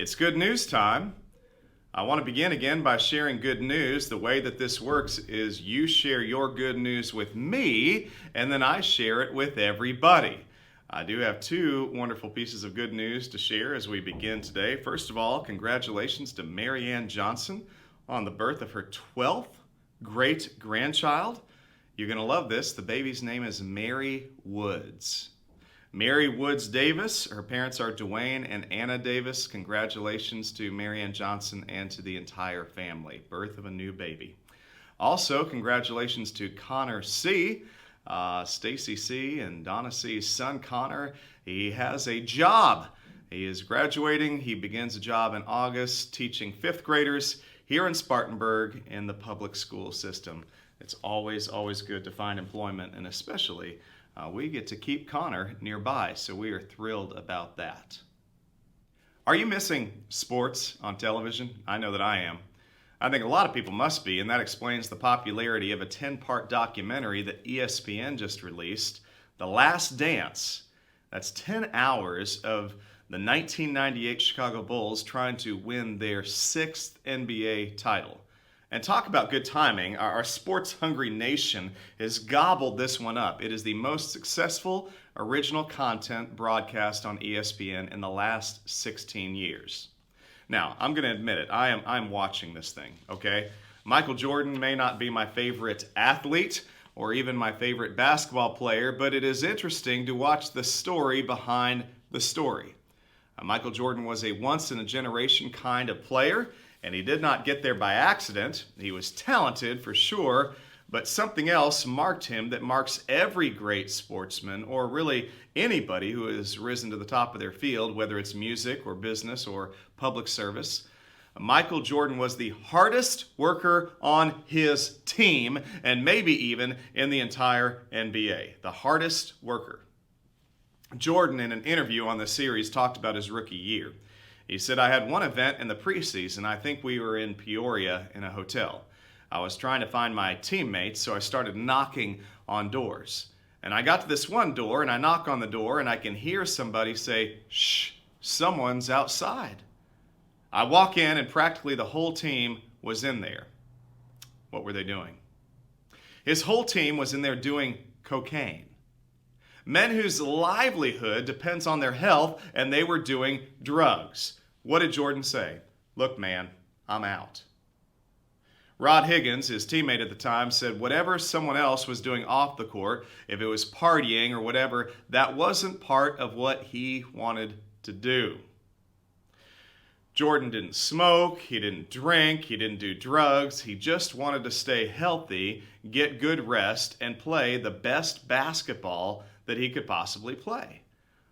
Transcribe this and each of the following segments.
It's good news time. I want to begin again by sharing good news. The way that this works is you share your good news with me, and then I share it with everybody. I do have two wonderful pieces of good news to share as we begin today. First of all, congratulations to Mary Ann Johnson on the birth of her 12th great-grandchild. You're going to love this. The baby's name is Mary Woods. Mary Woods Davis. Her parents are Dwayne and Anna Davis. Congratulations to Mary Ann Johnson and to the entire family. Birth of a new baby. Also, congratulations to Connor C., Stacy C., and Donna C.'s son, Connor. He has a job. He is graduating. He begins a job in August teaching fifth graders here in Spartanburg in the public school system. It's always good to find employment, and especially we get to keep Connor nearby, so we are thrilled about that. Are you missing sports on television? I know that I am. I think a lot of people must be, and that explains the popularity of a 10-part documentary that ESPN just released, The Last Dance. That's 10 hours of the 1998 Chicago Bulls trying to win their 6th NBA title. And talk about good timing. Our sports-hungry nation has gobbled this one up. It is the most successful original content broadcast on ESPN in the last 16 years. Now, I'm going to admit it. I'm watching this thing, okay? Michael Jordan may not be my favorite athlete or even my favorite basketball player, but it is interesting to watch the story behind the story. Michael Jordan was a once-in-a-generation kind of player, and he did not get there by accident. He was talented for sure, but something else marked him that marks every great sportsman, or really anybody who has risen to the top of their field, whether it's music or business or public service. Michael Jordan was the hardest worker on his team, and maybe even in the entire NBA. The hardest worker. Jordan, in an interview on the series, talked about his rookie year. He said, I had one event in the preseason. I think we were in Peoria in a hotel. I was trying to find my teammates, so I started knocking on doors. And I got to this one door, and I knock on the door, and I can hear somebody say, shh, someone's outside. I walk in, and practically the whole team was in there. What were they doing? His whole team was in there doing cocaine. Men whose livelihood depends on their health, and they were doing drugs. What did Jordan say? Look, man, I'm out. Rod Higgins, his teammate at the time, said whatever someone else was doing off the court, if it was partying or whatever, that wasn't part of what he wanted to do. Jordan didn't smoke, he didn't drink, he didn't do drugs. He just wanted to stay healthy, get good rest, and play the best basketball that he could possibly play.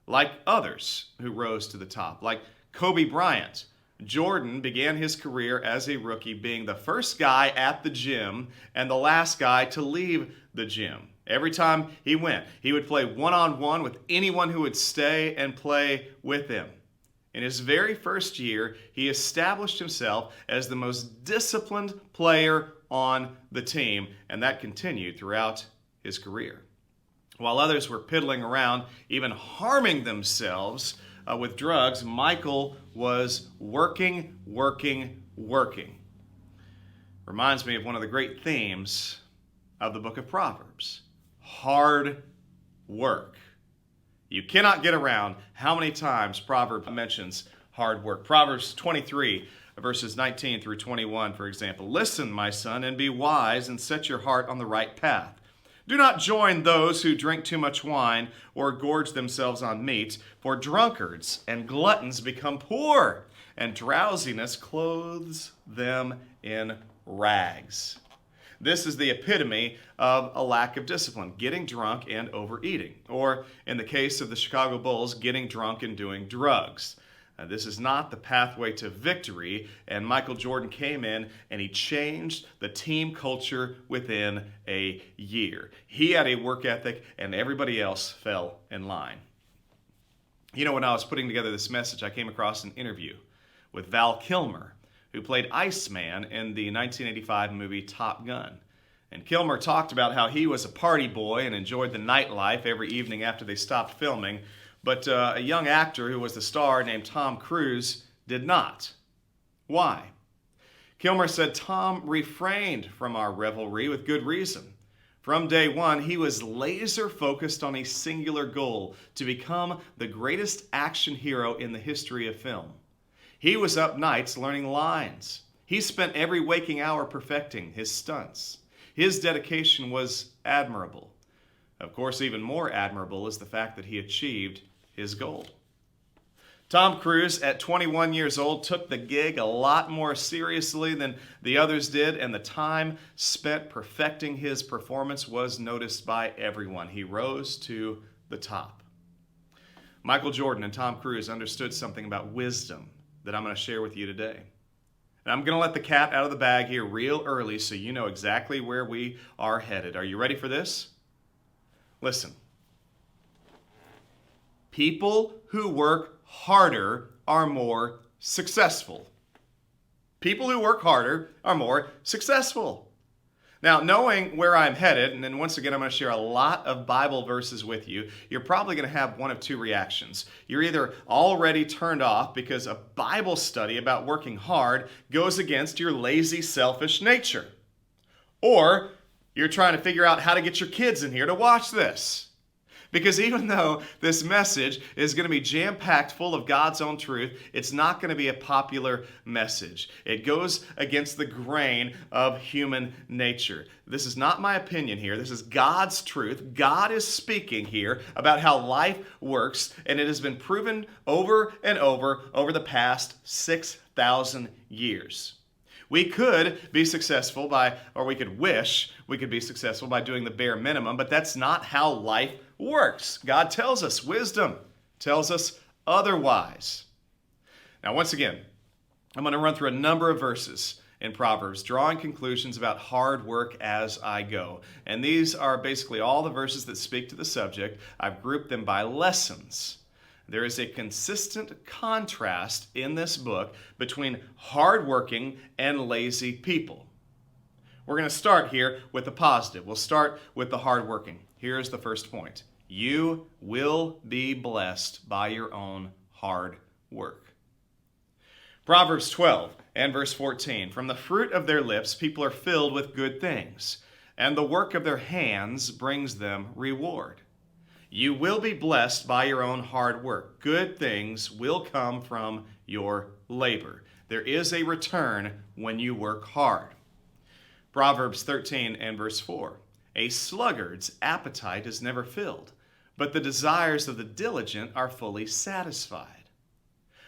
Like others who rose to the top, like Kobe Bryant. Jordan began his career as a rookie being the first guy at the gym and the last guy to leave the gym. Every time he went, he would play one-on-one with anyone who would stay and play with him. In his very first year, he established himself as the most disciplined player on the team, and that continued throughout his career. While others were piddling around, even harming themselves with drugs, Michael was working. Reminds me of one of the great themes of the Book of Proverbs. Hard work. You cannot get around how many times Proverbs mentions hard work. Proverbs 23, verses 19 through 21, for example. Listen, my son, and be wise, and set your heart on the right path. Do not join those who drink too much wine or gorge themselves on meat, for drunkards and gluttons become poor, and drowsiness clothes them in rags. This is the epitome of a lack of discipline, getting drunk and overeating. Or, in the case of the Chicago Bulls, getting drunk and doing drugs. This is not the pathway to victory, and Michael Jordan came in and he changed the team culture within a year. He had a work ethic, and everybody else fell in line. You know, when I was putting together this message, I came across an interview with Val Kilmer, who played Iceman in the 1985 movie Top Gun. And Kilmer talked about how he was a party boy and enjoyed the nightlife every evening after they stopped filming. But a young actor who was the star named Tom Cruise did not. Why? Kilmer said Tom refrained from our revelry with good reason. From day one, he was laser focused on a singular goal: to become the greatest action hero in the history of film. He was up nights learning lines. He spent every waking hour perfecting his stunts. His dedication was admirable. Of course, even more admirable is the fact that he achieved his goal. Tom Cruise, at 21 years old, took the gig a lot more seriously than the others did, and the time spent perfecting his performance was noticed by everyone. He rose to the top. Michael Jordan and Tom Cruise understood something about wisdom that I'm going to share with you today. And I'm going to let the cat out of the bag here real early so you know exactly where we are headed. Are you ready for this? Listen. People who work harder are more successful. People who work harder are more successful. Now, knowing where I'm headed, and then once again, I'm going to share a lot of Bible verses with you, you're probably going to have one of two reactions. You're either already turned off because a Bible study about working hard goes against your lazy, selfish nature. Or you're trying to figure out how to get your kids in here to watch this. Because even though this message is going to be jam-packed full of God's own truth, it's not going to be a popular message. It goes against the grain of human nature. This is not my opinion here. This is God's truth. God is speaking here about how life works, and it has been proven over and over the past 6,000 years. We could be successful we could wish we could be successful by doing the bare minimum, but that's not how life works. God tells us, wisdom tells us otherwise. Now, once again, I'm going to run through a number of verses in Proverbs, drawing conclusions about hard work as I go. And these are basically all the verses that speak to the subject. I've grouped them by lessons. There is a consistent contrast in this book between hardworking and lazy people. We're going to start here with the positive. We'll start with the hardworking. Here's the first point. You will be blessed by your own hard work. Proverbs 12 and verse 14. From the fruit of their lips people are filled with good things, and the work of their hands brings them reward. You will be blessed by your own hard work. Good things will come from your labor. There is a return when you work hard. Proverbs 13 and verse 4. A sluggard's appetite is never filled, but the desires of the diligent are fully satisfied.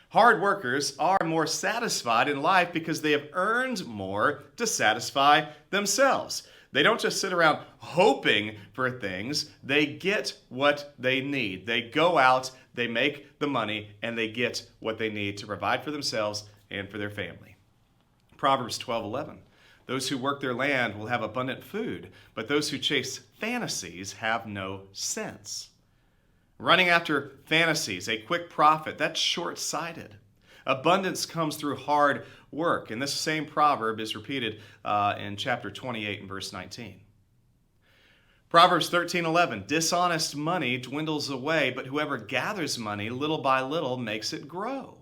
Hard workers are more satisfied in life because they have earned more to satisfy themselves. They don't just sit around hoping for things. They get what they need. They go out, they make the money, and they get what they need to provide for themselves and for their family. Proverbs 12:11. Those who work their land will have abundant food, but those who chase fantasies have no sense. Running after fantasies, a quick profit, that's short-sighted. Abundance comes through hard work. And this same proverb is repeated in chapter 28 and verse 19. Proverbs 13:11, dishonest money dwindles away, but whoever gathers money little by little makes it grow.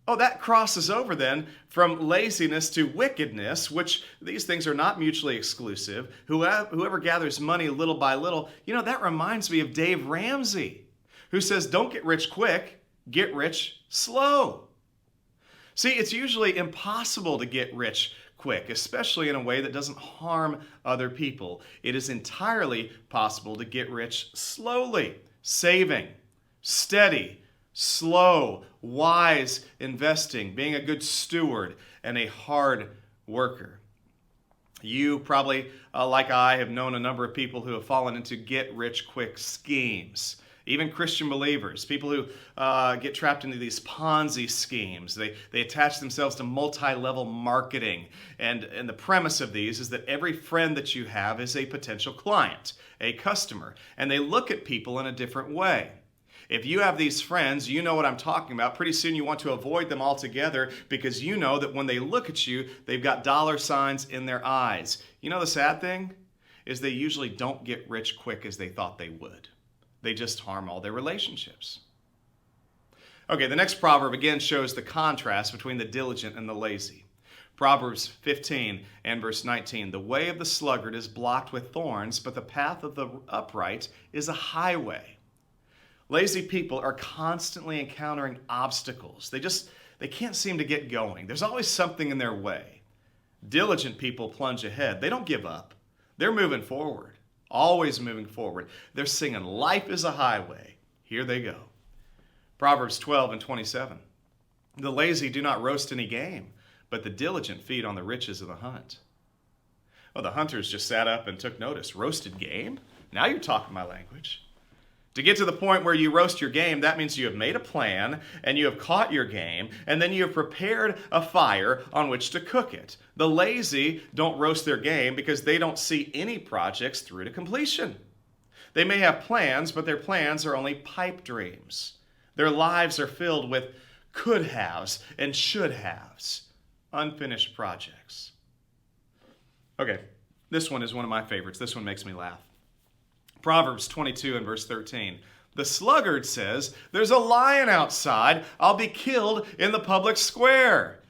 Oh, that crosses over then from laziness to wickedness, which these things are not mutually exclusive. Whoever gathers money little by little, that reminds me of Dave Ramsey, who says, don't get rich quick, get rich slow. See, it's usually impossible to get rich quick, especially in a way that doesn't harm other people. It is entirely possible to get rich slowly, saving, steady, slow, wise investing, being a good steward, and a hard worker. You probably, like I, have known a number of people who have fallen into get-rich-quick schemes. Even Christian believers, people who get trapped into these Ponzi schemes. They attach themselves to multi-level marketing. And the premise of these is that every friend that you have is a potential client, a customer. And they look at people in a different way. If you have these friends, you know what I'm talking about. Pretty soon you want to avoid them altogether because you know that when they look at you, they've got dollar signs in their eyes. You know the sad thing is they usually don't get rich quick as they thought they would. They just harm all their relationships. Okay, the next proverb again shows the contrast between the diligent and the lazy. Proverbs 15 and verse 19. The way of the sluggard is blocked with thorns, but the path of the upright is a highway. Lazy people are constantly encountering obstacles. They can't seem to get going. There's always something in their way. Diligent people plunge ahead. They don't give up. They're moving forward, always moving forward. They're singing, life is a highway. Here they go. Proverbs 12 and 27. The lazy do not roast any game, but the diligent feed on the riches of the hunt. Well, the hunters just sat up and took notice. Roasted game? Now you're talking my language. To get to the point where you roast your game, that means you have made a plan and you have caught your game, and then you have prepared a fire on which to cook it. The lazy don't roast their game because they don't see any projects through to completion. They may have plans, but their plans are only pipe dreams. Their lives are filled with could-haves and should-haves, unfinished projects. Okay, this one is one of my favorites. This one makes me laugh. Proverbs 22 and verse 13. The sluggard says, there's a lion outside. I'll be killed in the public square.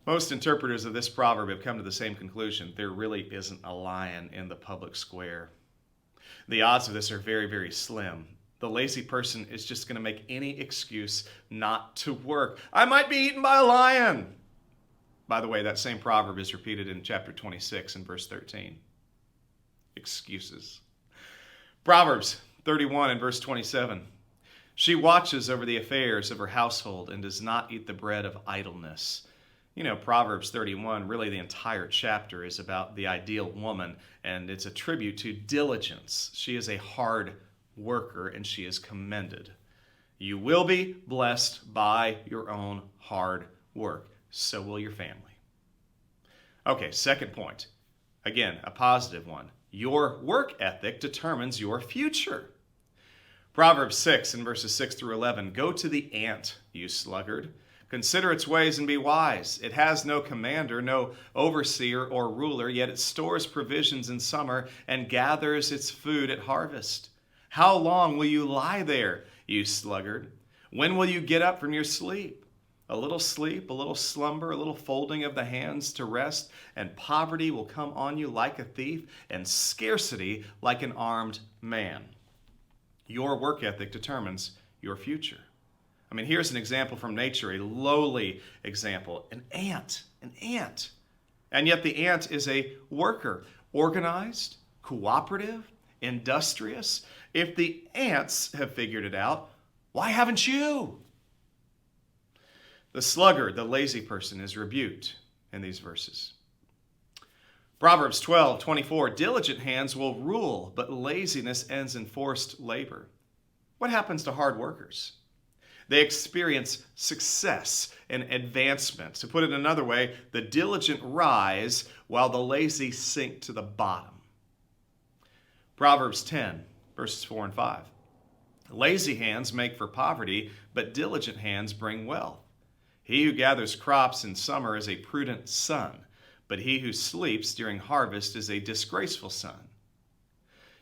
Most interpreters of this proverb have come to the same conclusion. There really isn't a lion in the public square. The odds of this are very, very slim. The lazy person is just going to make any excuse not to work. I might be eaten by a lion. By the way, that same proverb is repeated in chapter 26 and verse 13. Excuses. Proverbs 31 and verse 27. She watches over the affairs of her household and does not eat the bread of idleness. You know, Proverbs 31, really the entire chapter is about the ideal woman, and it's a tribute to diligence. She is a hard worker, and she is commended. You will be blessed by your own hard work. So will your family. Okay, second point. Again, a positive one. Your work ethic determines your future. Proverbs 6 and verses 6 through 11. Go to the ant, you sluggard. Consider its ways and be wise. It has no commander, no overseer or ruler, yet it stores provisions in summer and gathers its food at harvest. How long will you lie there, you sluggard? When will you get up from your sleep? A little sleep, a little slumber, a little folding of the hands to rest, and poverty will come on you like a thief, and scarcity like an armed man. Your work ethic determines your future. I mean, here's an example from nature, a lowly example. An ant. And yet the ant is a worker, organized, cooperative, industrious. If the ants have figured it out, why haven't you? The sluggard, the lazy person, is rebuked in these verses. Proverbs 12:24, diligent hands will rule, but laziness ends in forced labor. What happens to hard workers? They experience success and advancement. To put it another way, the diligent rise while the lazy sink to the bottom. Proverbs 10, verses 4 and 5. Lazy hands make for poverty, but diligent hands bring wealth. He who gathers crops in summer is a prudent son, but he who sleeps during harvest is a disgraceful son.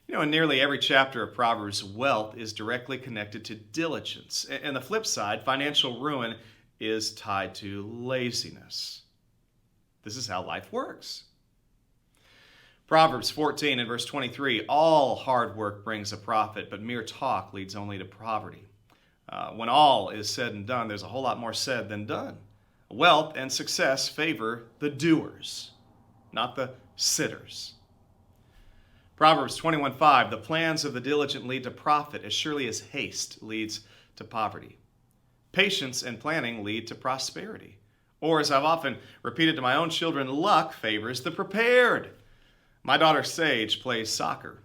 You know, in nearly every chapter of Proverbs, wealth is directly connected to diligence. And the flip side, financial ruin is tied to laziness. This is how life works. Proverbs 14 and verse 23, all hard work brings a profit, but mere talk leads only to poverty. When all is said and done, there's a whole lot more said than done. Wealth and success favor the doers, not the sitters. Proverbs 21:5, the plans of the diligent lead to profit as surely as haste leads to poverty. Patience and planning lead to prosperity. Or, as I've often repeated to my own children, luck favors the prepared. My daughter Sage plays soccer.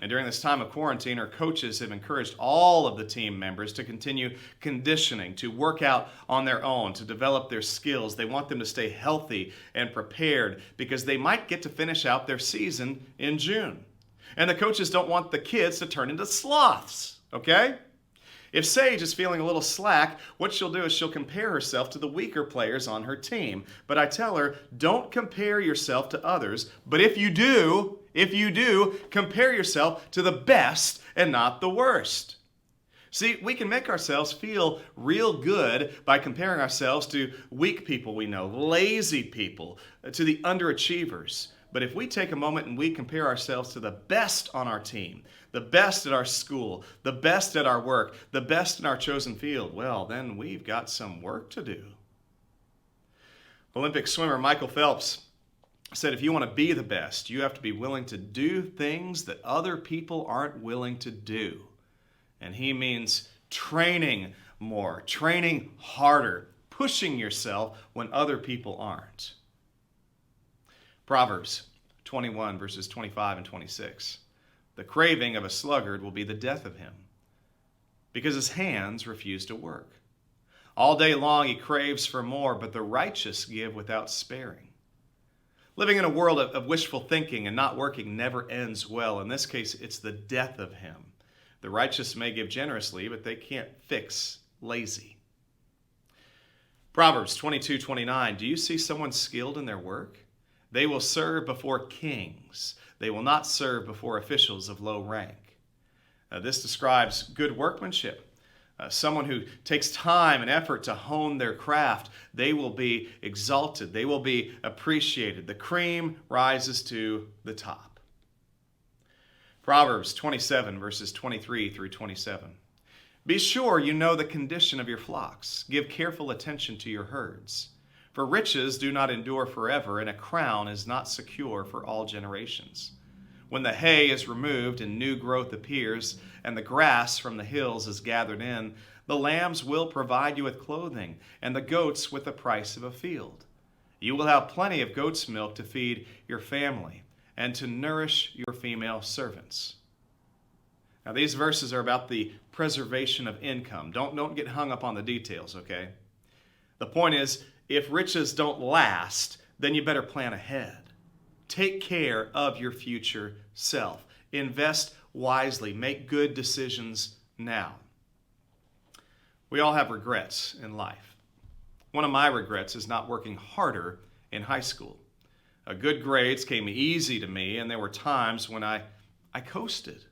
And during this time of quarantine, her coaches have encouraged all of the team members to continue conditioning, to work out on their own, to develop their skills. They want them to stay healthy and prepared because they might get to finish out their season in June. And the coaches don't want the kids to turn into sloths, okay? If Sage is feeling a little slack, what she'll do is she'll compare herself to the weaker players on her team. But I tell her, don't compare yourself to others. But if you do, compare yourself to the best and not the worst. See, we can make ourselves feel real good by comparing ourselves to weak people we know, lazy people, to the underachievers. But if we take a moment and we compare ourselves to the best on our team, the best at our school, the best at our work, the best in our chosen field, well, then we've got some work to do. Olympic swimmer Michael Phelps said, if you want to be the best, you have to be willing to do things that other people aren't willing to do. And he means training more, training harder, pushing yourself when other people aren't. Proverbs 21, verses 25 and 26. The craving of a sluggard will be the death of him, because his hands refuse to work. All day long he craves for more, but the righteous give without sparing. Living in a world of wishful thinking and not working never ends well. In this case, it's the death of him. The righteous may give generously, but they can't fix lazy. Proverbs 22:29. Do you see someone skilled in their work? They will serve before kings. They will not serve before officials of low rank. This describes good workmanship. Someone who takes time and effort to hone their craft, they will be exalted. They will be appreciated. The cream rises to the top. Proverbs 27, verses 23 through 27. Be sure you know the condition of your flocks. Give careful attention to your herds. For riches do not endure forever, and a crown is not secure for all generations. When the hay is removed and new growth appears, and the grass from the hills is gathered in, the lambs will provide you with clothing, and the goats with the price of a field. You will have plenty of goat's milk to feed your family, and to nourish your female servants. Now, these verses are about the preservation of income. Don't get hung up on the details, okay? The point is, if riches don't last, then you better plan ahead. Take care of your future self. Invest wisely. Make good decisions now. We all have regrets in life. One of my regrets is not working harder in high school. Good grades came easy to me, and there were times when I coasted.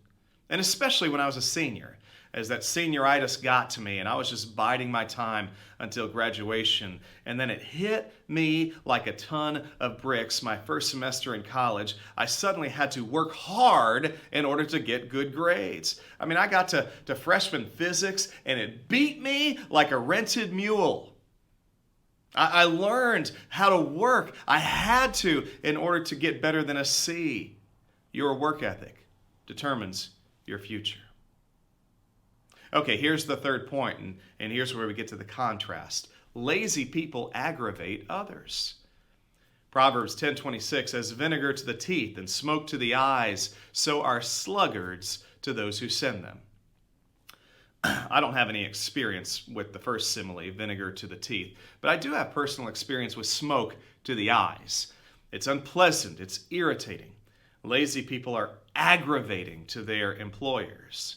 And especially when I was a senior, as that senioritis got to me, and I was just biding my time until graduation. And then it hit me like a ton of bricks my first semester in college. I suddenly had to work hard in order to get good grades. I mean, I got to freshman physics, and it beat me like a rented mule. I learned how to work. I had to in order to get better than a C. Your work ethic determines your future. Okay, here's the third point, and here's where we get to the contrast. Lazy people aggravate others. Proverbs 10:26, as vinegar to the teeth and smoke to the eyes, so are sluggards to those who send them. I don't have any experience with the first simile, vinegar to the teeth, but I do have personal experience with smoke to the eyes. It's unpleasant, it's irritating. Lazy people are aggravating to their employers.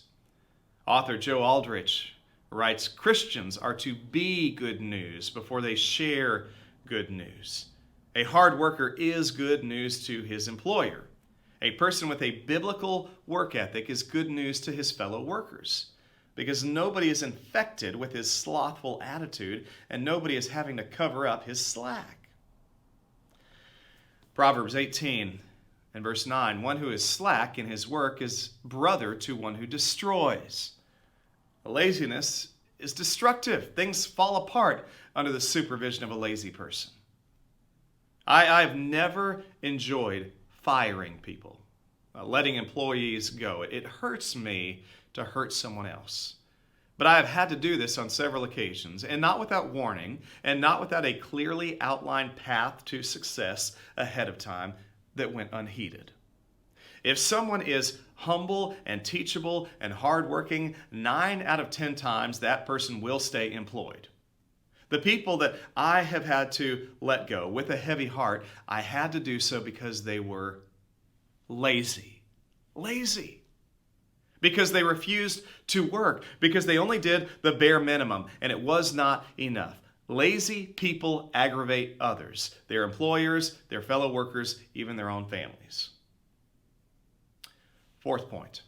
Author Joe Aldrich writes, Christians are to be good news before they share good news. A hard worker is good news to his employer. A person with a biblical work ethic is good news to his fellow workers, because nobody is infected with his slothful attitude, and nobody is having to cover up his slack. Proverbs 18 and verse 9, one who is slack in his work is brother to one who destroys. Laziness is destructive. Things fall apart under the supervision of a lazy person. I've never enjoyed firing people, letting employees go. It hurts me to hurt someone else. But I have had to do this on several occasions, and not without warning, and not without a clearly outlined path to success ahead of time that went unheeded. If someone is humble and teachable and hardworking, 9 out of 10 times that person will stay employed. The people that I have had to let go with a heavy heart, I had to do so because they were lazy. Lazy. Because they refused to work. Because they only did the bare minimum, and it was not enough. Lazy people aggravate others, their employers, their fellow workers, even their own families. Fourth point.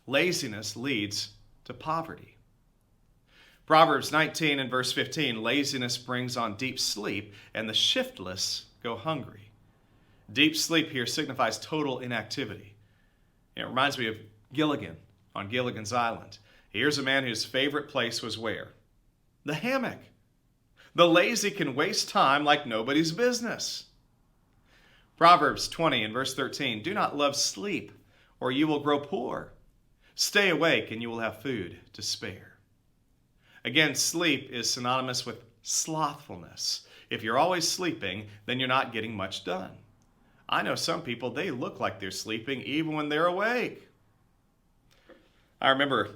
Laziness leads to poverty. Proverbs 19 and verse 15, laziness brings on deep sleep, and the shiftless go hungry. Deep sleep here signifies total inactivity. It reminds me of Gilligan on Gilligan's Island. Here's a man whose favorite place was where? The hammock. The lazy can waste time like nobody's business. Proverbs 20 and verse 13, do not love sleep, or you will grow poor. Stay awake, and you will have food to spare. Again, sleep is synonymous with slothfulness. If you're always sleeping, then you're not getting much done. I know some people, they look like they're sleeping even when they're awake. I remember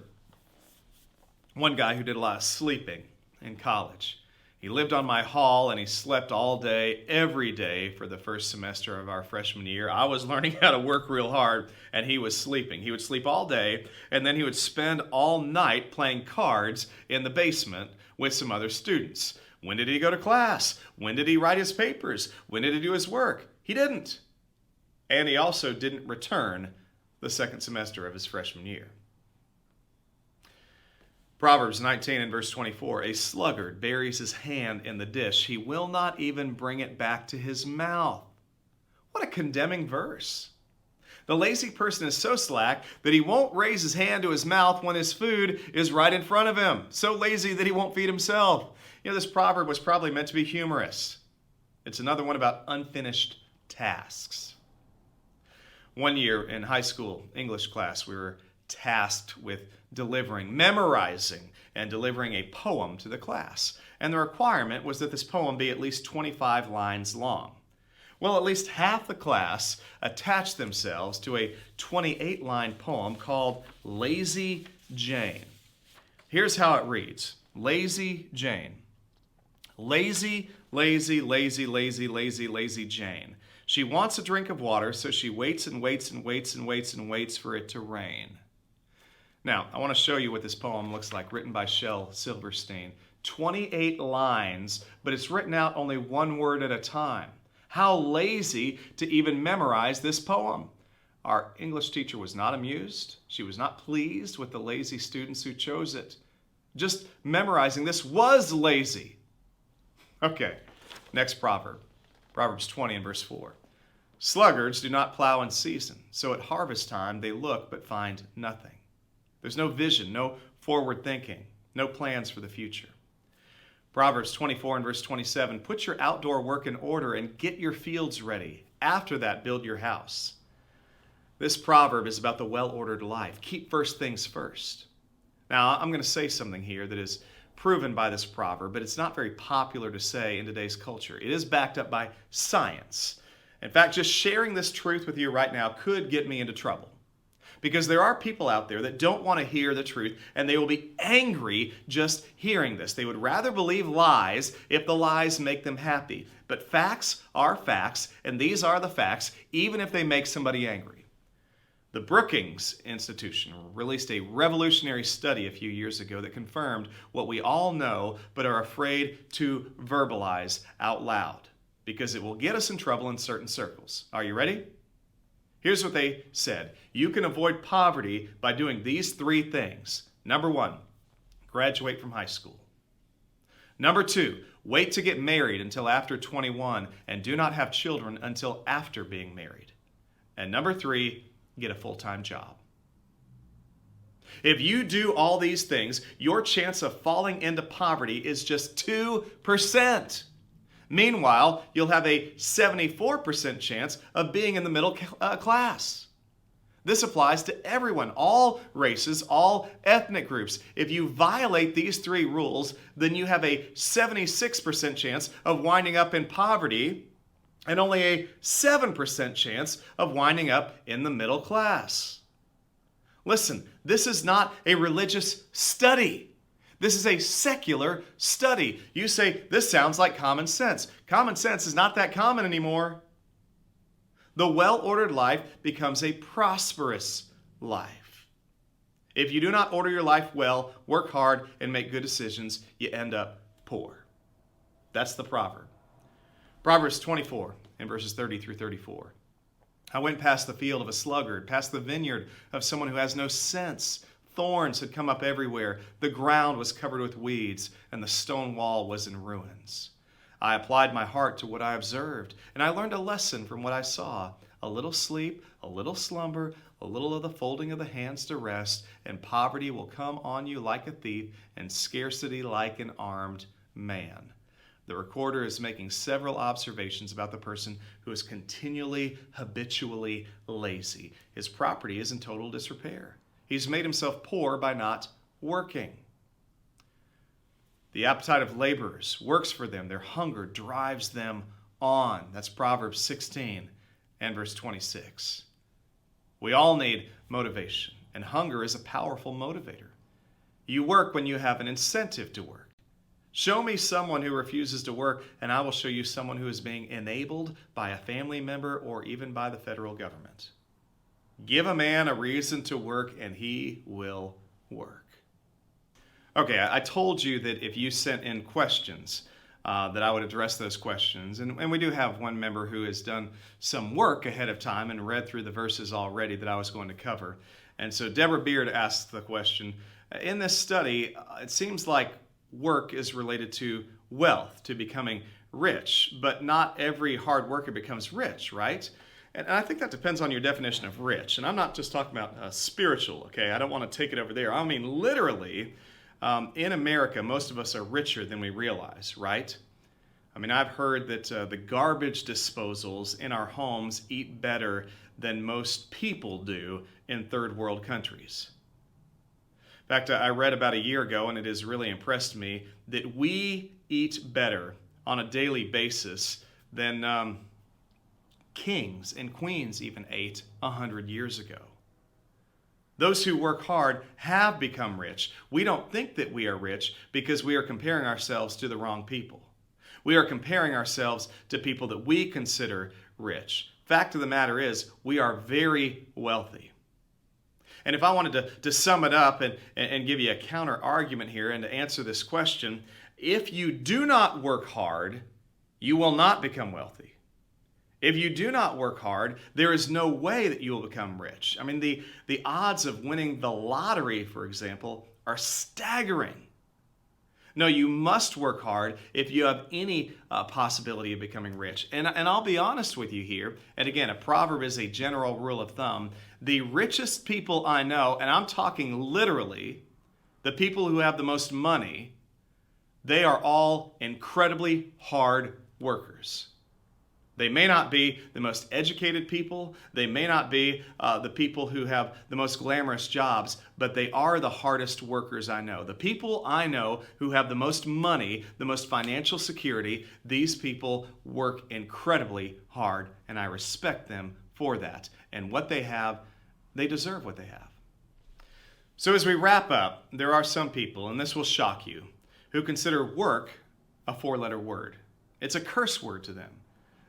one guy who did a lot of sleeping in college. He lived on my hall and he slept all day, every day for the first semester of our freshman year. I was learning how to work real hard and he was sleeping. He would sleep all day and then he would spend all night playing cards in the basement with some other students. When did he go to class? When did he write his papers? When did he do his work? He didn't. And he also didn't return the second semester of his freshman year. Proverbs 19 and verse 24, a sluggard buries his hand in the dish. He will not even bring it back to his mouth. What a condemning verse. The lazy person is so slack that he won't raise his hand to his mouth when his food is right in front of him. So lazy that he won't feed himself. You know, this proverb was probably meant to be humorous. It's another one about unfinished tasks. One year in high school English class, we were tasked with memorizing and delivering a poem to the class. And the requirement was that this poem be at least 25 lines long. Well, at least half the class attached themselves to a 28-line poem called Lazy Jane. Here's how it reads. Lazy Jane. Lazy, lazy, lazy, lazy, lazy, lazy Jane. She wants a drink of water, so she waits and waits and waits and waits and waits for it to rain. Now, I want to show you what this poem looks like, written by Shel Silverstein. 28 lines, but it's written out only one word at a time. How lazy to even memorize this poem. Our English teacher was not amused. She was not pleased with the lazy students who chose it. Just memorizing this was lazy. Okay, next proverb. Proverbs 20 and verse 4. Sluggards do not plow in season, so at harvest time they look but find nothing. There's no vision, no forward thinking, no plans for the future. Proverbs 24 and verse 27, put your outdoor work in order and get your fields ready. After that, build your house. This proverb is about the well-ordered life. Keep first things first. Now, I'm going to say something here that is proven by this proverb, but it's not very popular to say in today's culture. It is backed up by science. In fact, just sharing this truth with you right now could get me into trouble. Because there are people out there that don't want to hear the truth, and they will be angry just hearing this. They would rather believe lies if the lies make them happy. But facts are facts, and these are the facts, even if they make somebody angry. The Brookings Institution released a revolutionary study a few years ago that confirmed what we all know, but are afraid to verbalize out loud, because it will get us in trouble in certain circles. Are you ready? Here's what they said. You can avoid poverty by doing these three things. Number 1, graduate from high school. Number 2, wait to get married until after 21 and do not have children until after being married. And number 3, get a full-time job. If you do all these things, your chance of falling into poverty is just 2%. Meanwhile, you'll have a 74% chance of being in the middle class. This applies to everyone, all races, all ethnic groups. If you violate these three rules, then you have a 76% chance of winding up in poverty and only a 7% chance of winding up in the middle class. Listen, this is not a religious study. This is a secular study. You say, this sounds like common sense. Common sense is not that common anymore. The well-ordered life becomes a prosperous life. If you do not order your life well, work hard, and make good decisions, you end up poor. That's the proverb. Proverbs 24 and verses 30 through 34. I went past the field of a sluggard, past the vineyard of someone who has no sense. Thorns had come up everywhere. The ground was covered with weeds, and the stone wall was in ruins. I applied my heart to what I observed, and I learned a lesson from what I saw. A little sleep, a little slumber, a little of the folding of the hands to rest, and poverty will come on you like a thief, and scarcity like an armed man. The recorder is making several observations about the person who is continually, habitually lazy. His property is in total disrepair. He's made himself poor by not working. The appetite of laborers works for them. Their hunger drives them on. That's Proverbs 16 and verse 26. We all need motivation, and hunger is a powerful motivator. You work when you have an incentive to work. Show me someone who refuses to work, and I will show you someone who is being enabled by a family member or even by the federal government. Give a man a reason to work, and he will work. Okay, I told you that if you sent in questions, that I would address those questions. And we do have one member who has done some work ahead of time and read through the verses already that I was going to cover. And so Deborah Beard asked the question, in this study, it seems like work is related to wealth, to becoming rich, but not every hard worker becomes rich, right? And I think that depends on your definition of rich. And I'm not just talking about spiritual, okay? I don't want to take it over there. I mean literally. In America, most of us are richer than we realize, right? I mean, I've heard that the garbage disposals in our homes eat better than most people do in third world countries. In fact, I read about a year ago, and it has really impressed me, that we eat better on a daily basis than kings and queens even ate 100 years ago. Those who work hard have become rich. We don't think that we are rich because we are comparing ourselves to the wrong people. We are comparing ourselves to people that we consider rich. Fact of the matter is, we are very wealthy. And if I wanted to sum it up and give you a counter argument here and to answer this question, if you do not work hard, you will not become wealthy. If you do not work hard, there is no way that you will become rich. I mean, the odds of winning the lottery, for example, are staggering. No, you must work hard if you have any possibility of becoming rich. And I'll be honest with you here, and again, a proverb is a general rule of thumb. The richest people I know, and I'm talking literally, the people who have the most money, they are all incredibly hard workers. They may not be the most educated people. They may not be the people who have the most glamorous jobs, but they are the hardest workers I know. The people I know who have the most money, the most financial security, these people work incredibly hard, and I respect them for that. And what they have, they deserve what they have. So as we wrap up, there are some people, and this will shock you, who consider work a four-letter word. It's a curse word to them.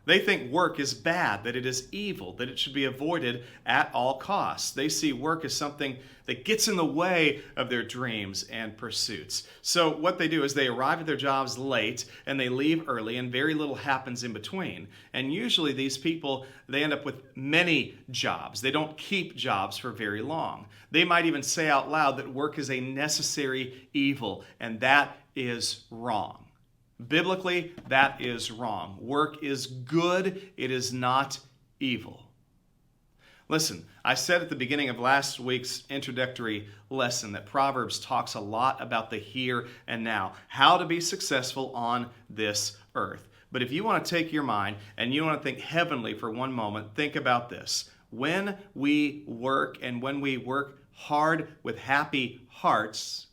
They think work is bad, that it is evil, that it should be avoided at all costs. They see work as something that gets in the way of their dreams and pursuits. So what they do is they arrive at their jobs late and they leave early, and very little happens in between. And usually these people, they end up with many jobs. They don't keep jobs for very long. They might even say out loud that work is a necessary evil, and that is wrong. Biblically, that is wrong. Work is good. It is not evil. Listen, I said at the beginning of last week's introductory lesson that Proverbs talks a lot about the here and now, how to be successful on this earth. But if you want to take your mind and you want to think heavenly for one moment, think about this. When we work, and when we work hard with happy hearts,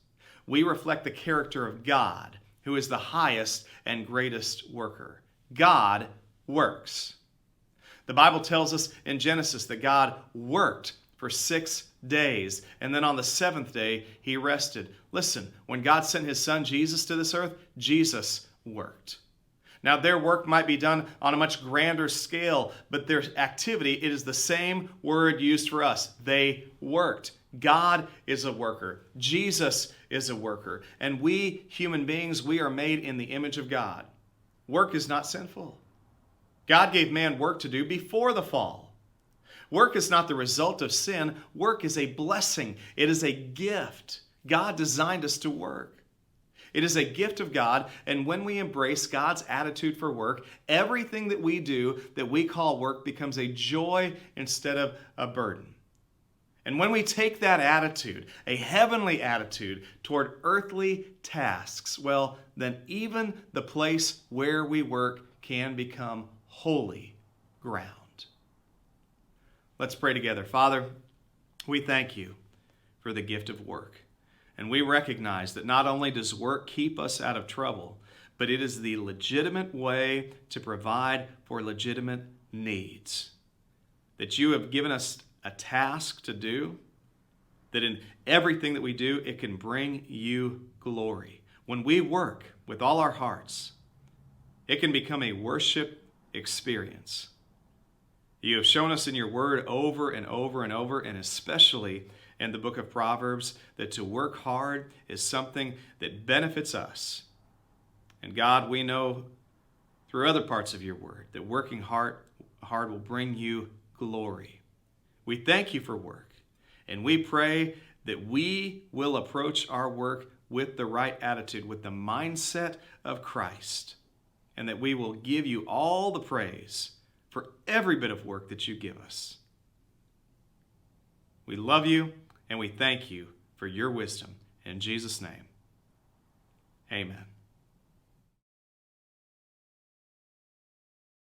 we reflect the character of God, who is the highest and greatest worker. God works. The Bible tells us in Genesis that God worked for 6 days, and then on the seventh day, he rested. Listen, when God sent his son Jesus to this earth, Jesus worked. Now, their work might be done on a much grander scale, but their activity, it is the same word used for us. They worked. God is a worker. Jesus is a worker. And we human beings, we are made in the image of God. Work is not sinful. God gave man work to do before the fall. Work is not the result of sin. Work is a blessing. It is a gift. God designed us to work. It is a gift of God, and when we embrace God's attitude for work, everything that we do that we call work becomes a joy instead of a burden. And when we take that attitude, a heavenly attitude toward earthly tasks, well, then even the place where we work can become holy ground. Let's pray together. Father, we thank you for the gift of work. And we recognize that not only does work keep us out of trouble, but it is the legitimate way to provide for legitimate needs. That you have given us a task to do, that in everything that we do, it can bring you glory. When we work with all our hearts, it can become a worship experience. You have shown us in your word over and over and over, and especially in the Book of Proverbs, that to work hard is something that benefits us. And God, we know through other parts of your word that working hard will bring you glory. We thank you for work, and we pray that we will approach our work with the right attitude, with the mindset of Christ, and that we will give you all the praise for every bit of work that you give us. We love you, and we thank you for your wisdom. In Jesus' name, amen.